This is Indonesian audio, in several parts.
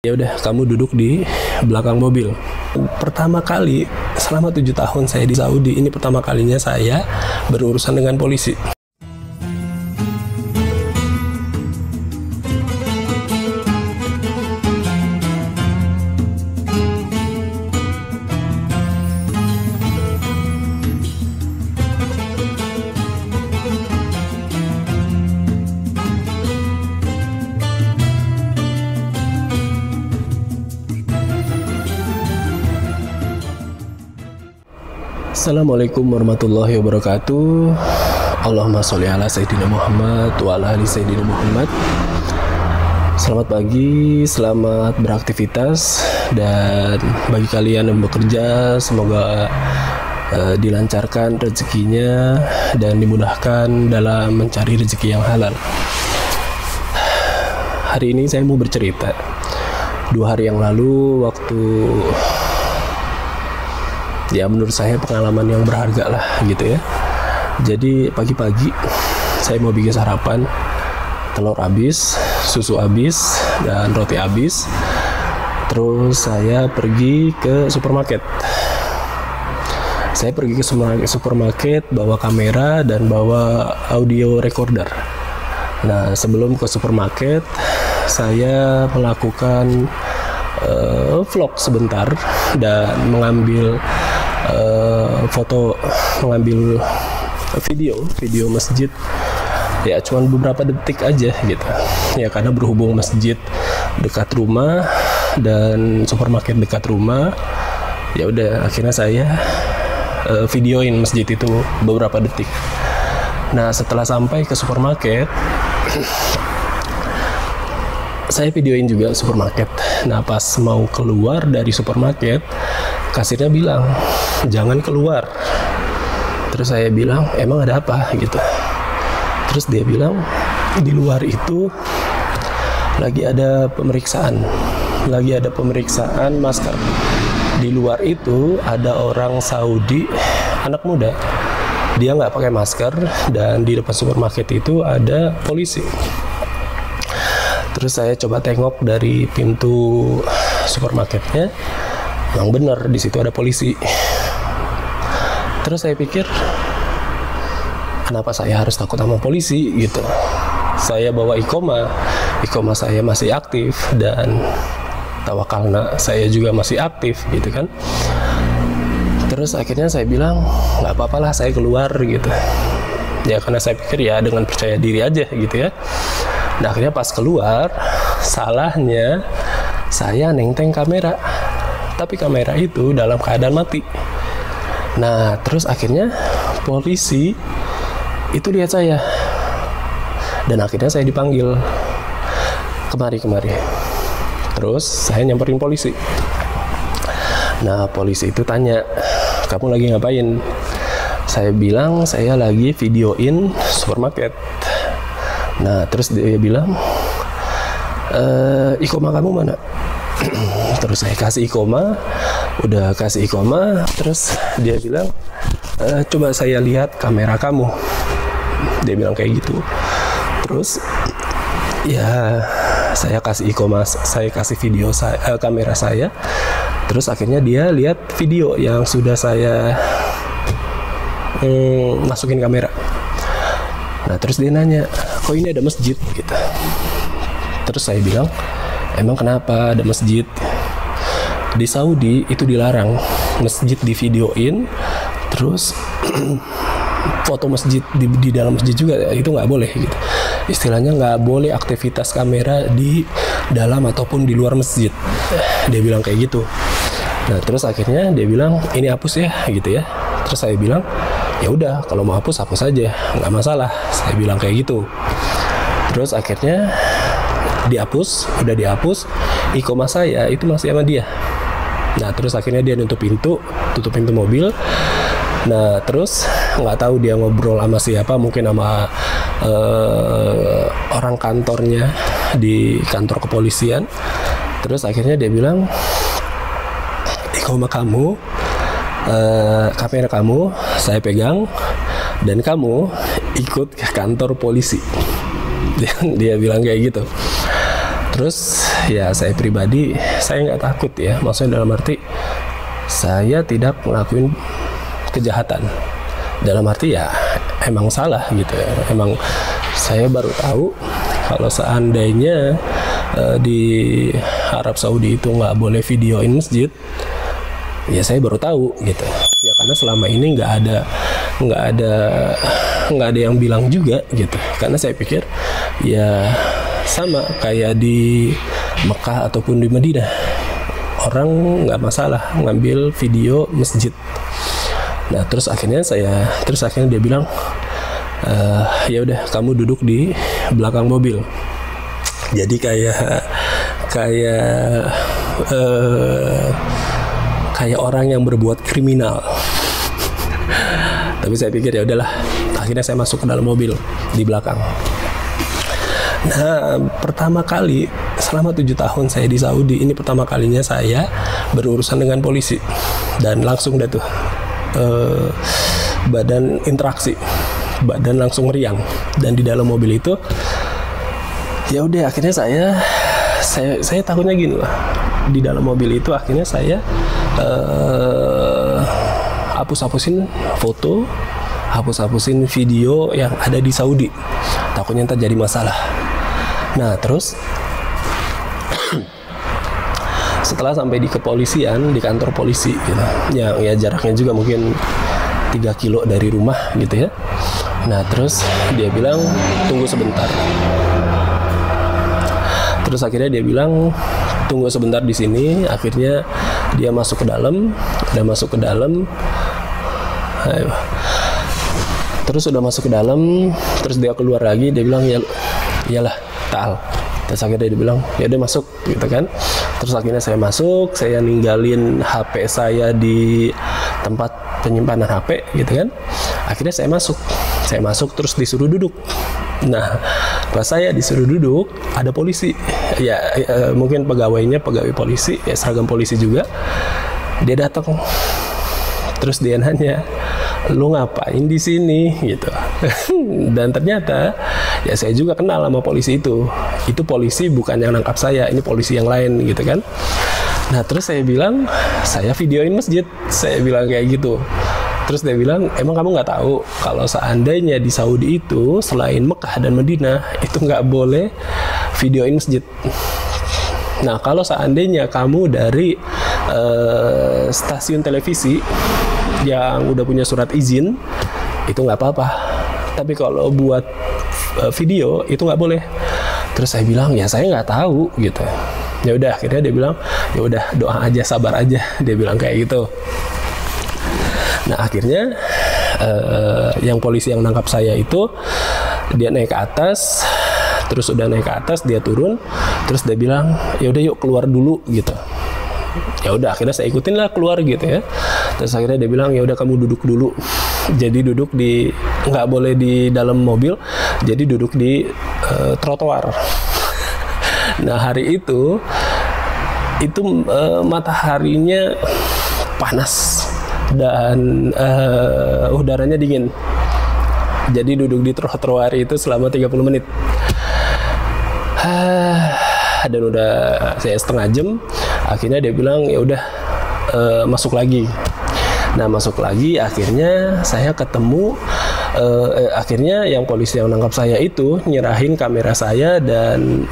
Ya udah, kamu duduk di belakang mobil. Pertama kali selama 7 tahun saya di Saudi, ini pertama kalinya saya berurusan dengan polisi. Assalamualaikum warahmatullahi wabarakatuh. Allahumma sholli ala Sayyidina Muhammad wa ala ali Sayyidina Muhammad. Selamat pagi, selamat beraktivitas. Dan bagi kalian yang bekerja, semoga dilancarkan rezekinya dan dimudahkan dalam mencari rezeki yang halal. Hari ini saya mau bercerita. 2 hari yang lalu, waktu ya menurut saya pengalaman yang berharga lah gitu ya. Jadi pagi-pagi saya mau bikin sarapan, telur habis, susu habis, dan roti habis. Terus saya pergi ke supermarket. Saya pergi ke supermarket bawa kamera dan bawa audio recorder. Nah, sebelum ke supermarket saya melakukan vlog sebentar dan mengambil mengambil video masjid ya, cuman beberapa detik aja gitu ya, karena berhubung masjid dekat rumah dan supermarket dekat rumah, ya udah akhirnya saya videoin masjid itu beberapa detik. Nah, setelah sampai ke supermarket saya videoin juga supermarket. Nah, pas mau keluar dari supermarket, kasirnya bilang, jangan keluar. Terus saya bilang, emang ada apa gitu. Terus dia bilang, di luar itu lagi ada pemeriksaan masker. Di luar itu ada orang Saudi, anak muda, dia nggak pakai masker, dan di depan supermarket itu ada polisi. Terus saya coba tengok dari pintu supermarketnya, memang benar di situ ada polisi. Terus saya pikir, kenapa saya harus takut sama polisi gitu? Saya bawa iqomah saya masih aktif, dan tawakalna saya juga masih aktif gitu kan. Terus akhirnya saya bilang, nggak apa-apalah saya keluar gitu. Ya karena saya pikir ya dengan percaya diri aja gitu ya. Nah, akhirnya pas keluar, salahnya saya nenteng kamera, tapi kamera itu dalam keadaan mati. Nah, terus akhirnya polisi itu lihat saya, dan akhirnya saya dipanggil kemari. Terus saya nyamperin polisi. Nah, polisi itu tanya, kamu lagi ngapain? Saya bilang saya lagi videoin supermarket. Nah, terus dia bilang, iqomah kamu mana? Terus saya kasih iqomah, terus dia bilang, coba saya lihat kamera kamu. Dia bilang kayak gitu. Terus ya saya kasih iqomah, saya kasih video kamera saya. Terus akhirnya dia lihat video yang sudah saya masukin kamera. Nah, terus dia nanya, kok ini ada masjid gitu. Terus saya bilang, emang kenapa ada masjid? Di Saudi itu dilarang masjid divideoin, terus foto masjid di dalam masjid juga itu nggak boleh gitu. Istilahnya nggak boleh aktivitas kamera di dalam ataupun di luar masjid. Dia bilang kayak gitu. Nah, terus akhirnya dia bilang, ini hapus ya gitu ya. Terus saya bilang, ya udah, kalau mau hapus aja, nggak masalah. Saya bilang kayak gitu. Terus akhirnya udah dihapus, iqomah saya itu masih sama dia. Nah, terus akhirnya dia tutup pintu mobil. Nah, terus nggak tahu dia ngobrol sama siapa, mungkin sama orang kantornya di kantor kepolisian. Terus akhirnya dia bilang, iqomah kamu, kamera kamu saya pegang, dan kamu ikut ke kantor polisi. Dia bilang kayak gitu. Terus ya saya pribadi saya nggak takut ya, maksudnya dalam arti saya tidak ngelakuin kejahatan, dalam arti ya emang salah gitu ya. Emang saya baru tahu kalau seandainya di Arab Saudi itu nggak boleh videoin masjid, ya saya baru tahu gitu ya, karena selama ini nggak ada yang bilang juga gitu, karena saya pikir ya sama kayak di Mekah ataupun di Madinah, orang nggak masalah ngambil video masjid. Nah terus akhirnya dia bilang, ya udah kamu duduk di belakang mobil. Jadi kayak orang yang berbuat kriminal. Tapi saya pikir ya udahlah, akhirnya saya masuk ke dalam mobil di belakang. Nah, pertama kali selama 7 tahun saya di Saudi, ini pertama kalinya saya berurusan dengan polisi, dan langsung dah tuh badan interaksi, badan langsung meriang. Dan di dalam mobil itu ya udah akhirnya saya takutnya gini lah, di dalam mobil itu akhirnya saya hapus-hapusin foto, hapus-hapusin video yang ada di Saudi, takutnya ntar jadi masalah. Nah terus setelah sampai di kepolisian, di kantor polisi gitu, yang ya jaraknya juga mungkin 3 kilo dari rumah gitu ya. Nah terus dia bilang tunggu sebentar. Terus akhirnya dia bilang tunggu sebentar di sini. Akhirnya dia masuk ke dalam, Ayo. Terus udah masuk ke dalam, terus dia keluar lagi, dia bilang ya iyalah ta'al. Terus akhirnya dia bilang ya udah masuk gitu kan. Terus akhirnya saya masuk, saya ninggalin HP saya di tempat penyimpanan HP gitu kan. Akhirnya saya masuk terus disuruh duduk. Nah pas saya disuruh duduk, ada polisi ya, mungkin pegawai polisi ya, seragam polisi juga. Dia datang, terus dia nanya, lu ngapain di sini gitu. Dan ternyata ya saya juga kenal sama polisi itu polisi bukan yang nangkap saya, ini polisi yang lain gitu kan. Nah terus saya bilang saya videoin masjid, saya bilang kayak gitu. Terus dia bilang, emang kamu nggak tahu kalau seandainya di Saudi itu selain Mekah dan Madinah itu nggak boleh videoin masjid. Nah kalau seandainya kamu dari stasiun televisi yang udah punya surat izin itu nggak apa-apa, tapi kalau buat video itu nggak boleh. Terus saya bilang ya saya nggak tahu gitu. Ya udah akhirnya dia bilang ya udah doa aja, sabar aja, dia bilang kayak gitu. Nah akhirnya yang polisi yang nangkap saya itu dia naik ke atas, terus udah naik ke atas dia turun, terus dia bilang ya udah yuk keluar dulu gitu. Ya udah akhirnya saya ikutin lah keluar gitu ya. Terus akhirnya dia bilang ya udah kamu duduk dulu. Jadi duduk di, nggak boleh di dalam mobil, jadi duduk di trotoar. Nah hari itu mataharinya panas dan udaranya dingin. Jadi duduk di trotoar itu selama 30 menit. Dan udah saya setengah jam, akhirnya dia bilang ya udah masuk lagi. Nah masuk lagi, akhirnya saya ketemu, akhirnya yang polisi yang nangkap saya itu nyerahin kamera saya dan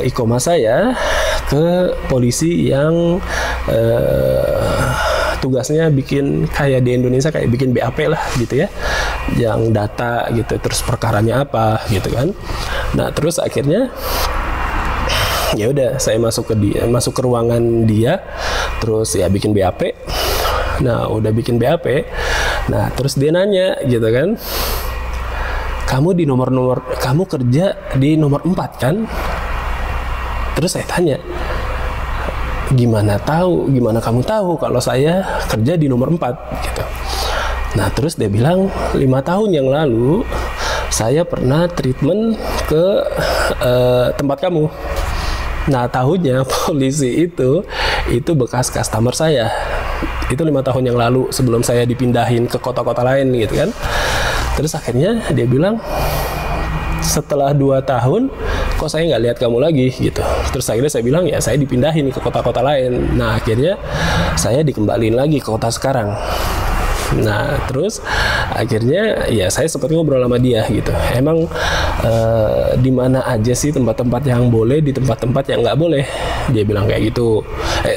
iqomah saya ke polisi yang tugasnya bikin kayak di Indonesia kayak bikin BAP lah gitu ya, yang data gitu, terus perkaranya apa gitu kan. Nah terus akhirnya ya udah saya masuk ke ruangan dia, terus ya bikin BAP. Nah udah bikin BAP, nah terus dia nanya gitu kan, kamu kamu kerja di nomor 4 kan? Terus saya tanya, gimana kamu tahu kalau saya kerja di nomor 4 gitu. Nah terus dia bilang 5 tahun yang lalu saya pernah treatment ke tempat kamu. Nah tahunya polisi itu bekas customer saya. Itu 5 tahun yang lalu sebelum saya dipindahin ke kota-kota lain gitu kan. Terus akhirnya dia bilang setelah 2 tahun kok saya nggak lihat kamu lagi gitu. Terus akhirnya saya bilang ya saya dipindahin ke kota-kota lain. Nah akhirnya saya dikembaliin lagi ke kota sekarang. Nah terus akhirnya ya saya sempat ngobrol sama dia gitu, emang di mana aja sih tempat-tempat yang boleh, di tempat-tempat yang nggak boleh. Dia bilang kayak gitu.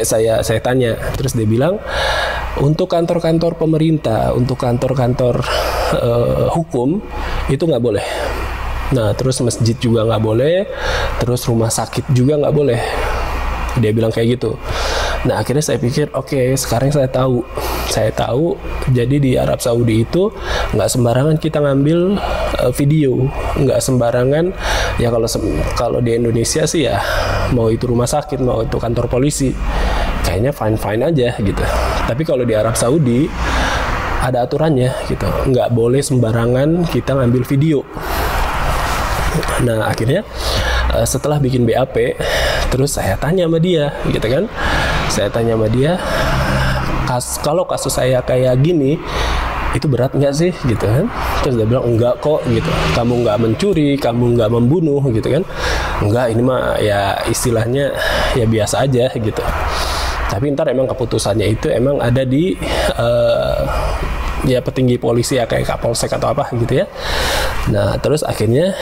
Saya tanya, terus dia bilang untuk kantor-kantor pemerintah, untuk kantor-kantor hukum itu nggak boleh. Nah terus masjid juga nggak boleh, terus rumah sakit juga nggak boleh. Dia bilang kayak gitu. Nah akhirnya saya pikir oke, sekarang saya tahu jadi di Arab Saudi itu nggak sembarangan kita ngambil video, nggak sembarangan ya. Kalau di Indonesia sih ya mau itu rumah sakit, mau itu kantor polisi, kayaknya fine aja gitu. Tapi kalau di Arab Saudi ada aturannya gitu, nggak boleh sembarangan kita ngambil video. Nah akhirnya setelah bikin BAP, terus saya tanya sama dia gitu kan, kalau kasus saya kayak gini itu berat nggak sih gitu kan. Terus dia bilang enggak kok gitu, kamu nggak mencuri, kamu nggak membunuh gitu kan. Enggak, ini mah ya istilahnya ya biasa aja gitu. Tapi ntar emang keputusannya itu emang ada di ya petinggi polisi ya, kayak Kapolsek atau apa gitu ya. Nah terus akhirnya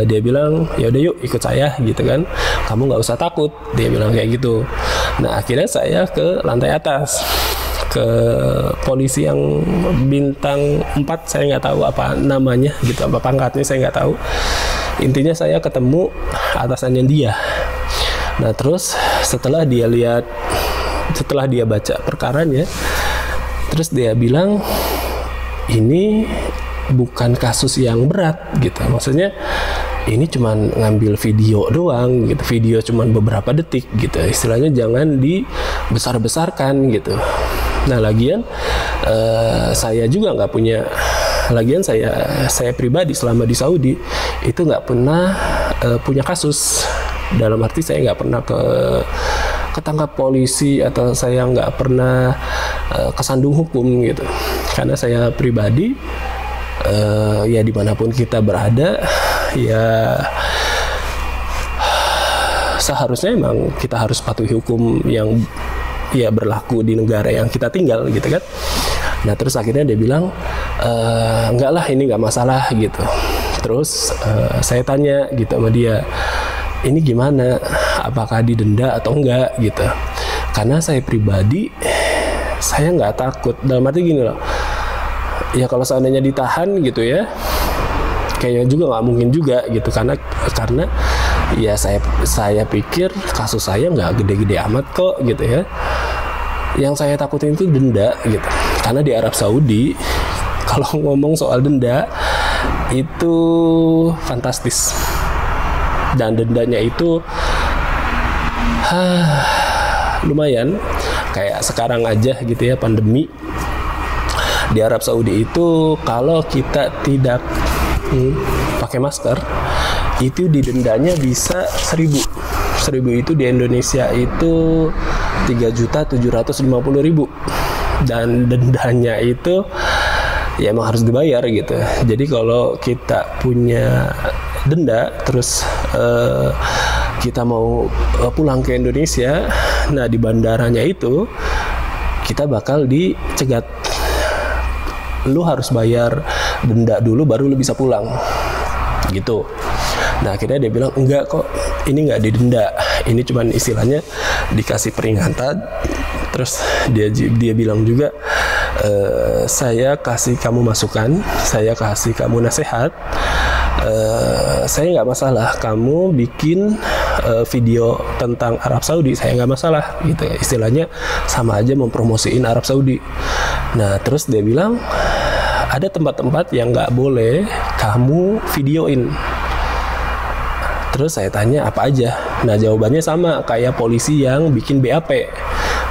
dia bilang ya udah yuk ikut saya gitu kan, kamu nggak usah takut, dia bilang kayak gitu. Nah akhirnya saya ke lantai atas, ke polisi yang bintang 4, saya nggak tahu apa namanya gitu, apa pangkatnya saya nggak tahu. Intinya saya ketemu atasannya dia. Nah terus setelah dia baca perkaranya, terus dia bilang ini bukan kasus yang berat gitu. Maksudnya ini cuman ngambil video doang gitu. Video cuman beberapa detik gitu. Istilahnya jangan dibesar-besarkan gitu. Nah lagian saya juga nggak punya. Lagian saya pribadi selama di Saudi itu nggak pernah punya kasus. Dalam arti saya nggak pernah ketangkap polisi atau saya nggak pernah kesandung hukum gitu. Karena saya pribadi ya dimanapun kita berada ya seharusnya emang kita harus patuhi hukum yang ya berlaku di negara yang kita tinggal gitu kan. Nah terus akhirnya dia bilang enggak lah, ini nggak masalah gitu. Terus saya tanya gitu sama dia, ini gimana, apakah didenda atau enggak gitu. Karena saya pribadi saya nggak takut, dalam arti gini loh ya, kalau seandainya ditahan gitu ya kayaknya juga nggak mungkin juga gitu, karena ya saya pikir kasus saya nggak gede-gede amat kok gitu ya. Yang saya takutin itu denda gitu, karena di Arab Saudi kalau ngomong soal denda itu fantastis, dan dendanya itu lumayan. Kayak sekarang aja gitu ya, pandemi di Arab Saudi itu kalau kita tidak pakai masker itu didendanya bisa 1.000 itu di Indonesia itu 3.750.000, dan dendanya itu ya emang harus dibayar gitu. Jadi kalau kita punya denda terus kita mau pulang ke Indonesia, nah di bandaranya itu kita bakal dicegat. Lu harus bayar denda dulu baru lu bisa pulang gitu. Nah akhirnya dia bilang enggak kok, ini nggak didenda, ini cuman istilahnya dikasih peringatan. Terus dia bilang juga saya kasih kamu masukan, saya kasih kamu nasihat, saya nggak masalah kamu bikin video tentang Arab Saudi, saya nggak masalah gitu ya. Istilahnya sama aja mempromosiin Arab Saudi. Nah terus dia bilang ada tempat-tempat yang nggak boleh kamu videoin. Terus saya tanya apa aja. Nah jawabannya sama kayak polisi yang bikin BAP.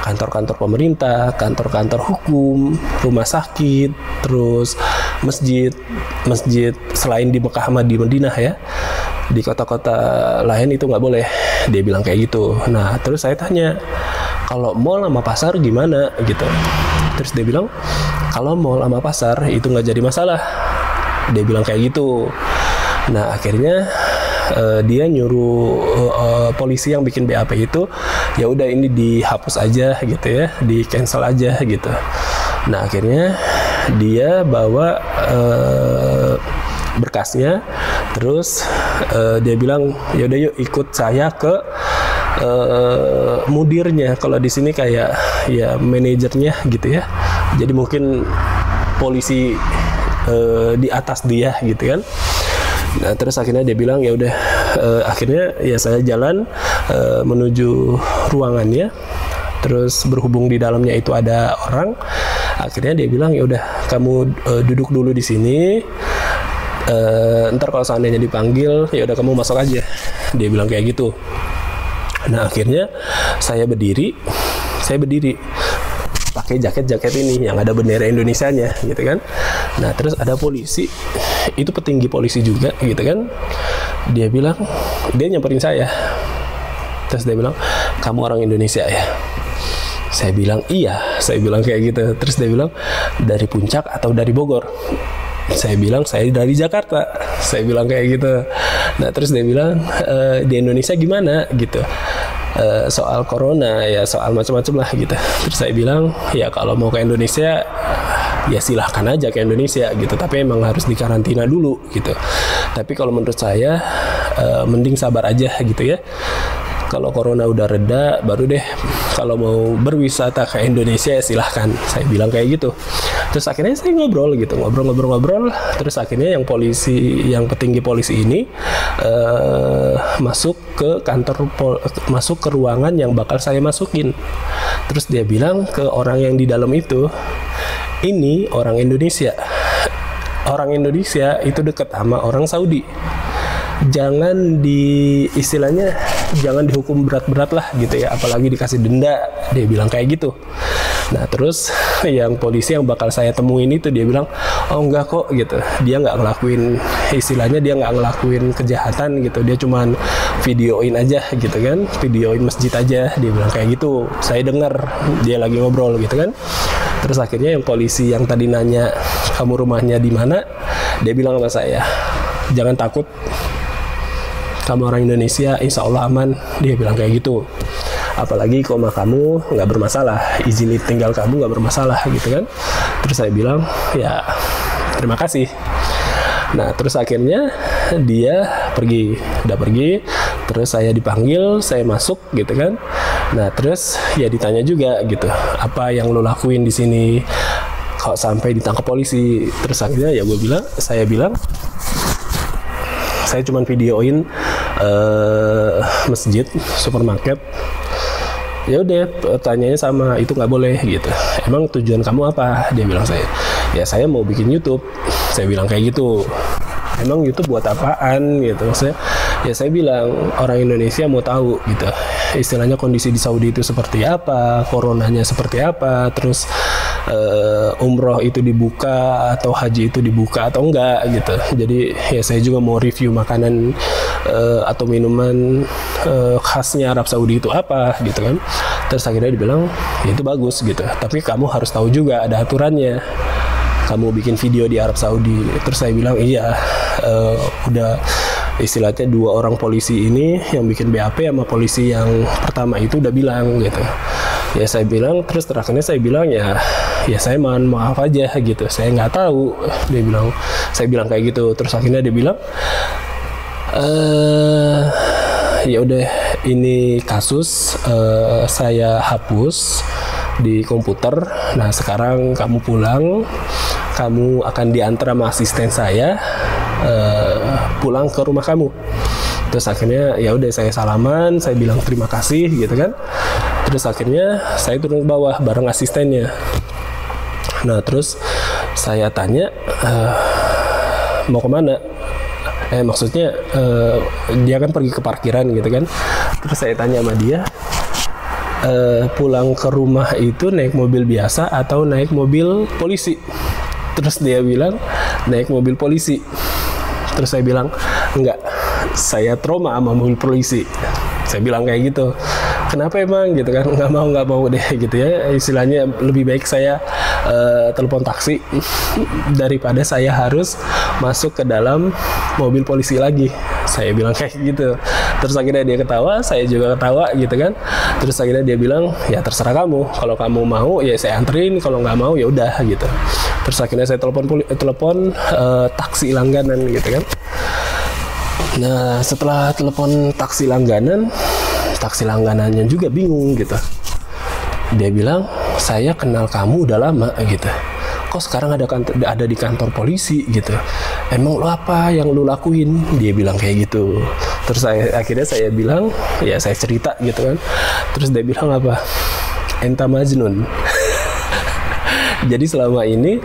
Kantor-kantor pemerintah, kantor-kantor hukum, rumah sakit, terus masjid selain di Mekah sama di Madinah ya. Di kota-kota lain itu nggak boleh. Dia bilang kayak gitu. Nah terus saya tanya, kalau mall sama pasar gimana gitu. Terus dia bilang kalau mall sama pasar itu nggak jadi masalah. Dia bilang kayak gitu. Nah akhirnya dia nyuruh polisi yang bikin BAP itu, ya udah ini dihapus aja gitu ya, di cancel aja gitu. Nah akhirnya dia bawa berkasnya, terus dia bilang yaudah yuk ikut saya ke mudirnya, kalau di sini kayak ya manajernya gitu ya, jadi mungkin polisi di atas dia gitu kan. Nah terus akhirnya dia bilang ya udah, akhirnya ya saya jalan menuju ruangannya, terus berhubung di dalamnya itu ada orang, akhirnya dia bilang ya udah kamu duduk dulu di sini, ntar kalau seandainya dipanggil ya udah kamu masuk aja, dia bilang kayak gitu. Nah akhirnya saya berdiri pakai jaket ini yang ada bendera Indonesianya gitu kan. Nah terus ada polisi, itu petinggi polisi juga gitu kan, dia nyamperin saya, terus dia bilang kamu orang Indonesia ya? Saya bilang iya, saya bilang kayak gitu. Terus dia bilang dari Puncak atau dari Bogor? Saya bilang saya dari Jakarta, saya bilang kayak gitu. Nah terus dia bilang di Indonesia gimana gitu, soal corona ya, soal macam-macam lah gitu. Terus saya bilang ya kalau mau ke Indonesia ya silahkan aja ke Indonesia gitu, tapi emang harus dikarantina dulu gitu. Tapi kalau menurut saya mending sabar aja gitu ya. Kalau corona udah reda baru deh kalau mau berwisata ke Indonesia silahkan, saya bilang kayak gitu. Terus akhirnya saya ngobrol gitu, ngobrol. Terus akhirnya yang petinggi polisi ini masuk ke kantor, masuk ke ruangan yang bakal saya masukin. Terus dia bilang ke orang yang di dalam itu, ini orang Indonesia itu deket sama orang Saudi, jangan jangan dihukum berat-berat lah gitu ya, apalagi dikasih denda, dia bilang kayak gitu. Nah terus yang polisi yang bakal saya temuin itu dia bilang oh enggak kok gitu, dia nggak ngelakuin kejahatan gitu, dia cuman videoin aja gitu kan, videoin masjid aja, dia bilang kayak gitu. Saya dengar dia lagi ngobrol gitu kan. Terus akhirnya yang polisi yang tadi nanya kamu rumahnya di mana, dia bilang sama saya jangan takut, kamu orang Indonesia, insya Allah aman, dia bilang kayak gitu. Apalagi koma kamu nggak bermasalah, izin tinggal kamu nggak bermasalah gitu kan. Terus saya bilang ya terima kasih. Nah terus akhirnya dia udah pergi, terus saya dipanggil, saya masuk gitu kan. Nah terus ya ditanya juga gitu, apa yang lo lakuin di sini kok sampai ditangkap polisi. Terus akhirnya ya saya bilang saya cuma videoin masjid, supermarket. Ya udah, tanyanya sama itu nggak boleh gitu. Emang tujuan kamu apa? Dia bilang ya saya mau bikin YouTube. Saya bilang kayak gitu. Emang YouTube buat apaan gitu? Saya bilang orang Indonesia mau tahu gitu, istilahnya kondisi di Saudi itu seperti apa, coronanya seperti apa, terus umroh itu dibuka atau haji itu dibuka atau enggak gitu. Jadi ya saya juga mau review makanan atau minuman khasnya Arab Saudi itu apa gitu kan. Terus akhirnya dibilang ya itu bagus gitu, tapi kamu harus tahu juga ada aturannya, kamu bikin video di Arab Saudi. Terus saya bilang iya, udah istilahnya dua orang polisi ini yang bikin BAP sama polisi yang pertama itu udah bilang gitu. Ya saya bilang, terus terakhirnya saya bilang ya saya mohon maaf aja gitu, saya nggak tahu. Saya bilang kayak gitu. Terus akhirnya dia bilang ya udah ini kasus saya hapus di komputer. Nah sekarang kamu pulang, kamu akan diantar sama asisten saya pulang ke rumah kamu. Terus akhirnya ya udah saya salaman, saya bilang terima kasih gitu kan. Terus akhirnya saya turun ke bawah bareng asistennya. Nah terus saya tanya mau kemana? Maksudnya dia kan pergi ke parkiran gitu kan. Terus saya tanya sama dia, pulang ke rumah itu naik mobil biasa atau naik mobil polisi? Terus dia bilang naik mobil polisi. Terus saya bilang enggak, saya trauma sama mobil polisi. Saya bilang kayak gitu. Kenapa emang gitu kan? Nggak mau deh gitu ya. Istilahnya lebih baik saya telepon taksi daripada saya harus masuk ke dalam mobil polisi lagi. Saya bilang kayak gitu. Terus akhirnya dia ketawa, saya juga ketawa gitu kan. Terus akhirnya dia bilang, ya terserah kamu. Kalau kamu mau ya saya anterin, kalau nggak mau ya udah gitu. Terus akhirnya saya telepon taksi langganan gitu kan. Nah setelah telepon taksi langganannya juga bingung gitu. Dia bilang, saya kenal kamu udah lama gitu. Kok sekarang ada di kantor polisi gitu. Emang lo apa yang lo lakuin? Dia bilang kayak gitu. Terus akhirnya saya bilang, ya saya cerita gitu kan. Terus dia bilang apa? Enta Majnun. Jadi selama ini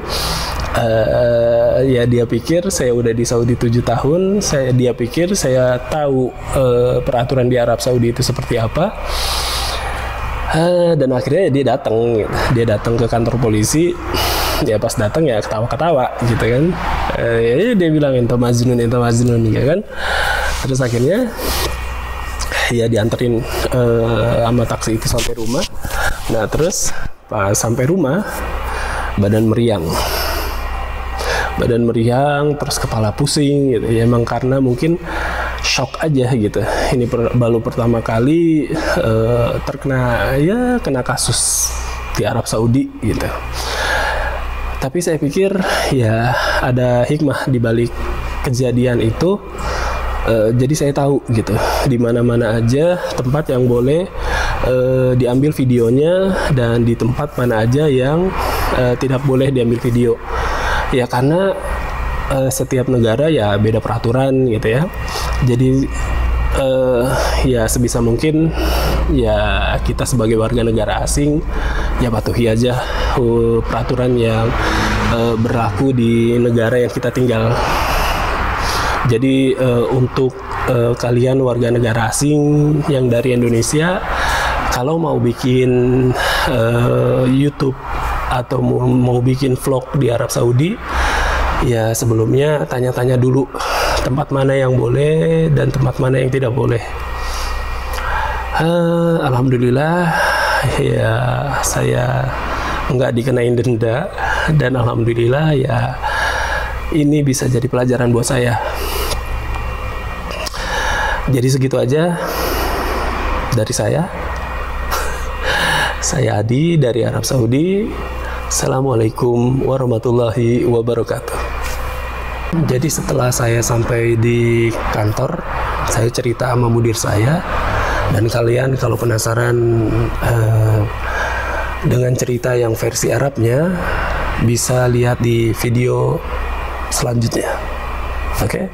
ya dia pikir saya udah di Saudi 7 tahun. Dia pikir saya tahu peraturan di Arab Saudi itu seperti apa. Dan akhirnya dia datang ke kantor polisi. Ya pas datang ya ketawa-ketawa gitu kan. Ya dia bilang enta Majnun ya kan. Terus akhirnya ya dianterin sama taksi itu sampai rumah. Nah terus pas sampai rumah badan meriang, terus kepala pusing gitu. Ya emang karena mungkin shock aja gitu. Ini baru pertama kali kena kasus di Arab Saudi gitu. Tapi saya pikir ya ada hikmah di balik kejadian itu. Jadi saya tahu gitu di mana-mana aja tempat yang boleh diambil videonya dan di tempat mana aja yang tidak boleh diambil video. Ya karena setiap negara ya beda peraturan gitu ya. Jadi ya sebisa mungkin ya kita sebagai warga negara asing ya patuhi aja peraturan yang berlaku di negara yang kita tinggal. Jadi untuk kalian warga negara asing yang dari Indonesia, kalau mau bikin YouTube atau mau bikin vlog di Arab Saudi, ya sebelumnya tanya-tanya dulu tempat mana yang boleh dan tempat mana yang tidak boleh. Alhamdulillah ya saya nggak dikenain denda dan alhamdulillah ya ini bisa jadi pelajaran buat saya. Jadi segitu aja dari saya. Saya Adi dari Arab Saudi. Assalamualaikum warahmatullahi wabarakatuh. Jadi setelah saya sampai di kantor, saya cerita sama mudir saya. Dan kalian kalau penasaran dengan cerita yang versi Arabnya, bisa lihat di video selanjutnya. Oke?